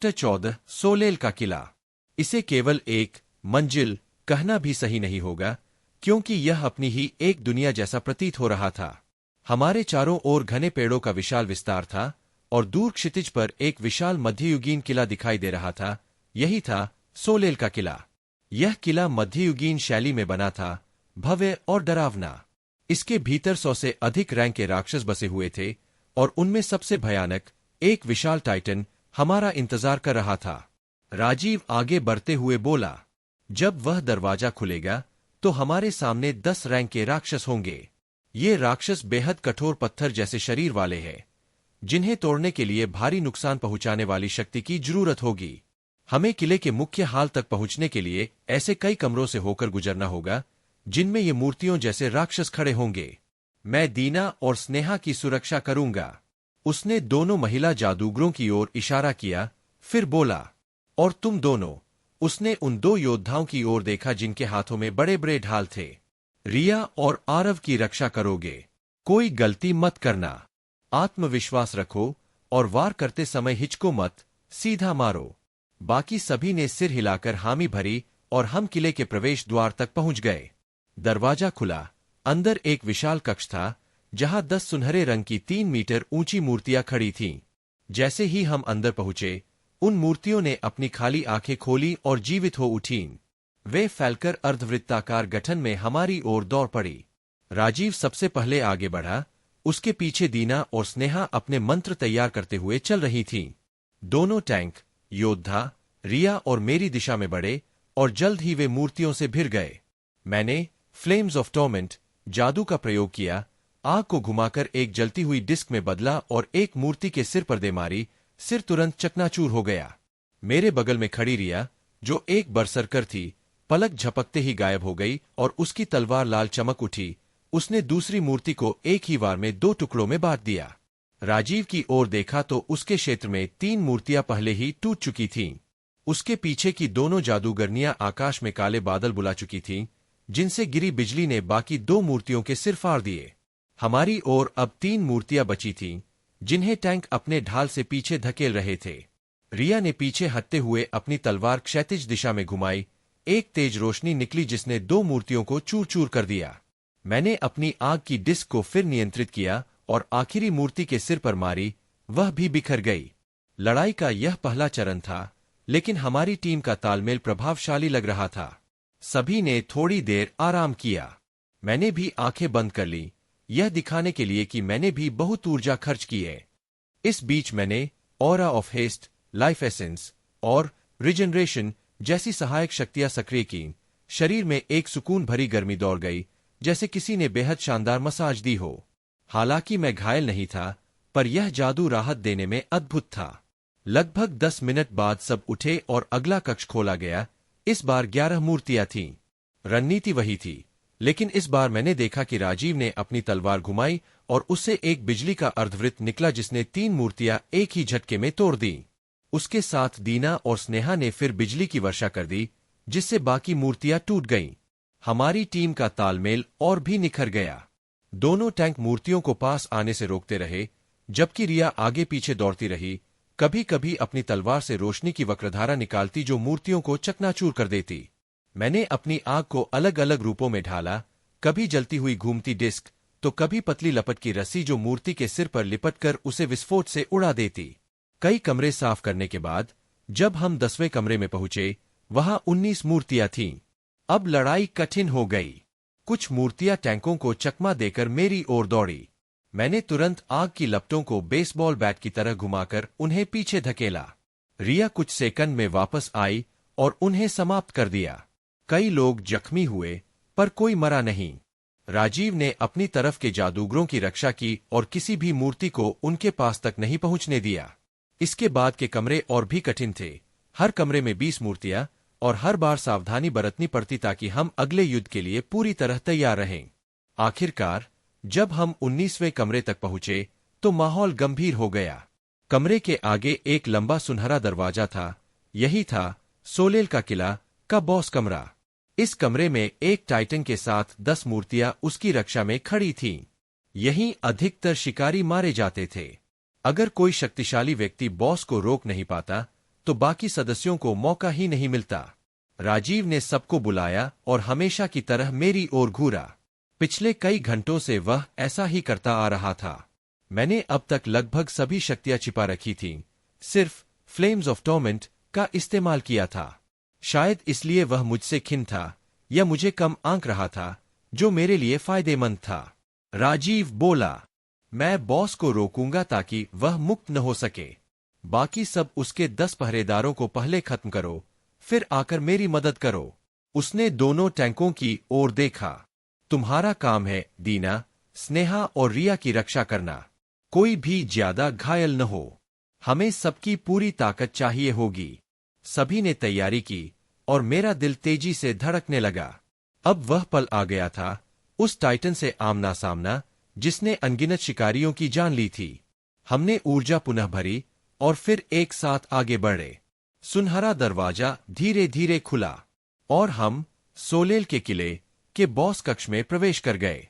14 सोलेल का किला। इसे केवल एक मंजिल कहना भी सही नहीं होगा, क्योंकि यह अपनी ही एक दुनिया जैसा प्रतीत हो रहा था। हमारे चारों ओर घने पेड़ों का विशाल विस्तार था और दूर क्षितिज पर एक विशाल मध्ययुगीन किला दिखाई दे रहा था। यही था सोलेल का किला। यह किला मध्ययुगीन शैली में बना था, भव्य और डरावना। इसके भीतर 100 से अधिक रैंक के राक्षस बसे हुए थे और उनमें सबसे भयानक एक विशाल टाइटन हमारा इंतजार कर रहा था। राजीव आगे बढ़ते हुए बोला, जब वह दरवाजा खुलेगा तो हमारे सामने 10 रैंक के राक्षस होंगे। ये राक्षस बेहद कठोर पत्थर जैसे शरीर वाले हैं, जिन्हें तोड़ने के लिए भारी नुकसान पहुंचाने वाली शक्ति की जरूरत होगी। हमें किले के मुख्य हाल तक पहुंचने के लिए ऐसे कई कमरों से होकर गुजरना होगा, जिनमें ये मूर्तियों जैसे राक्षस खड़े होंगे। मैं दीना और स्नेहा की सुरक्षा करूंगा। उसने दोनों महिला जादूगरों की ओर इशारा किया, फिर बोला, और तुम दोनों। उसने उन 2 योद्धाओं की ओर देखा जिनके हाथों में बड़े बड़े ढाल थे। रिया और आरव की रक्षा करोगे। कोई गलती मत करना। आत्मविश्वास रखो और वार करते समय हिचको मत, सीधा मारो। बाकी सभी ने सिर हिलाकर हामी भरी और हम किले के प्रवेश द्वार तक पहुंच गए। दरवाजा खुला। अंदर एक विशाल कक्ष था, जहां 10 सुनहरे रंग की 3 मीटर ऊंची मूर्तियां खड़ी थीं। जैसे ही हम अंदर पहुंचे, उन मूर्तियों ने अपनी खाली आंखें खोली और जीवित हो उठीं। वे फैलकर अर्धवृत्ताकार गठन में हमारी ओर दौड़ पड़ी। राजीव सबसे पहले आगे बढ़ा। उसके पीछे दीना और स्नेहा अपने मंत्र तैयार करते हुए चल रही थीं। दोनों टैंक, योद्धा, रिया और मेरी दिशा में बढ़े और जल्द ही वे मूर्तियों से भिड़ गए। मैंने फ्लेम्स ऑफ टॉर्मेंट जादू का प्रयोग किया, आग को घुमाकर एक जलती हुई डिस्क में बदला और एक मूर्ति के सिर पर दे मारी। सिर तुरंत चकनाचूर हो गया। मेरे बगल में खड़ी रिया, जो एक बरसरकर थी, पलक झपकते ही गायब हो गई और उसकी तलवार लाल चमक उठी। उसने दूसरी मूर्ति को एक ही वार में 2 टुकड़ों में बांट दिया। राजीव की ओर देखा तो उसके क्षेत्र में 3 मूर्तियां पहले ही टूट चुकी थीं। उसके पीछे की दोनों जादूगरनियां आकाश में काले बादल बुला चुकी थीं, जिनसे गिरी बिजली ने बाकी 2 मूर्तियों के सिर फाड़ दिए। हमारी ओर अब 3 मूर्तियां बची थीं, जिन्हें टैंक अपने ढाल से पीछे धकेल रहे थे। रिया ने पीछे हटते हुए अपनी तलवार क्षैतिज दिशा में घुमाई। एक तेज रोशनी निकली जिसने 2 मूर्तियों को चूर चूर कर दिया। मैंने अपनी आग की डिस्क को फिर नियंत्रित किया और आखिरी मूर्ति के सिर पर मारी। वह भी बिखर गई। लड़ाई का यह पहला चरण था, लेकिन हमारी टीम का तालमेल प्रभावशाली लग रहा था। सभी ने थोड़ी देर आराम किया। मैंने भी आंखें बंद कर ली, यह दिखाने के लिए कि मैंने भी बहुत ऊर्जा खर्च की है। इस बीच मैंने aura of haste, life essence और रिजनरेशन जैसी सहायक शक्तियां सक्रिय की। शरीर में एक सुकून भरी गर्मी दौड़ गई, जैसे किसी ने बेहद शानदार मसाज दी हो। हालांकि मैं घायल नहीं था, पर यह जादू राहत देने में अद्भुत था। लगभग 10 मिनट बाद सब उठे और अगला कक्ष खोला गया। इस बार 11 मूर्तियां थीं। रणनीति वही थी, लेकिन इस बार मैंने देखा कि राजीव ने अपनी तलवार घुमाई और उससे एक बिजली का अर्धवृत्त निकला जिसने 3 मूर्तियां एक ही झटके में तोड़ दी। उसके साथ दीना और स्नेहा ने फिर बिजली की वर्षा कर दी, जिससे बाकी मूर्तियां टूट गईं। हमारी टीम का तालमेल और भी निखर गया। दोनों टैंक मूर्तियों को पास आने से रोकते रहे, जबकि रिया आगे पीछे दौड़ती रही, कभी कभी अपनी तलवार से रोशनी की वक्रधारा निकालती जो मूर्तियों को चकनाचूर कर देती। मैंने अपनी आग को अलग अलग रूपों में ढाला, कभी जलती हुई घूमती डिस्क, तो कभी पतली लपट की रस्सी जो मूर्ति के सिर पर लिपटकर उसे विस्फोट से उड़ा देती। कई कमरे साफ करने के बाद जब हम 10वें कमरे में पहुंचे, वहां 19 मूर्तियां थीं। अब लड़ाई कठिन हो गई। कुछ मूर्तियां टैंकों को चकमा देकर मेरी ओर दौड़ी। मैंने तुरंत आग की लपटों को बेसबॉल बैट की तरह घुमाकर उन्हें पीछे धकेला। रिया कुछ सेकंड में वापस आई और उन्हें समाप्त कर दिया। कई लोग जख्मी हुए, पर कोई मरा नहीं। राजीव ने अपनी तरफ के जादूगरों की रक्षा की और किसी भी मूर्ति को उनके पास तक नहीं पहुंचने दिया। इसके बाद के कमरे और भी कठिन थे। हर कमरे में 20 मूर्तियां और हर बार सावधानी बरतनी पड़ती ताकि हम अगले युद्ध के लिए पूरी तरह तैयार रहें। आखिरकार जब हम 19वें कमरे तक पहुंचे तो माहौल गंभीर हो गया। कमरे के आगे एक लंबा सुनहरा दरवाजा था। यही था सोलेल का किला का बॉस कमरा। इस कमरे में एक टाइटन के साथ 10 मूर्तियां उसकी रक्षा में खड़ी थीं। यहीं अधिकतर शिकारी मारे जाते थे। अगर कोई शक्तिशाली व्यक्ति बॉस को रोक नहीं पाता तो बाकी सदस्यों को मौका ही नहीं मिलता। राजीव ने सबको बुलाया और हमेशा की तरह मेरी ओर घूरा। पिछले कई घंटों से वह ऐसा ही करता आ रहा था। मैंने अब तक लगभग सभी शक्तियां छिपा रखी थीं, सिर्फ फ्लेम्स ऑफ टॉर्मेंट का इस्तेमाल किया था। शायद इसलिए वह मुझसे खिन्न था या मुझे कम आंक रहा था, जो मेरे लिए फायदेमंद था। राजीव बोला, मैं बॉस को रोकूंगा ताकि वह मुक्त न हो सके। बाकी सब उसके 10 पहरेदारों को पहले खत्म करो, फिर आकर मेरी मदद करो। उसने दोनों टैंकों की ओर देखा। तुम्हारा काम है दीना, स्नेहा और रिया की रक्षा करना। कोई भी ज्यादा घायल न हो। हमें सबकी पूरी ताकत चाहिए होगी। सभी ने तैयारी की और मेरा दिल तेजी से धड़कने लगा। अब वह पल आ गया था, उस टाइटन से आमना सामना जिसने अनगिनत शिकारियों की जान ली थी। हमने ऊर्जा पुनः भरी और फिर एक साथ आगे बढ़े। सुनहरा दरवाजा धीरे धीरे खुला और हम सोलेल के किले के बॉस कक्ष में प्रवेश कर गए।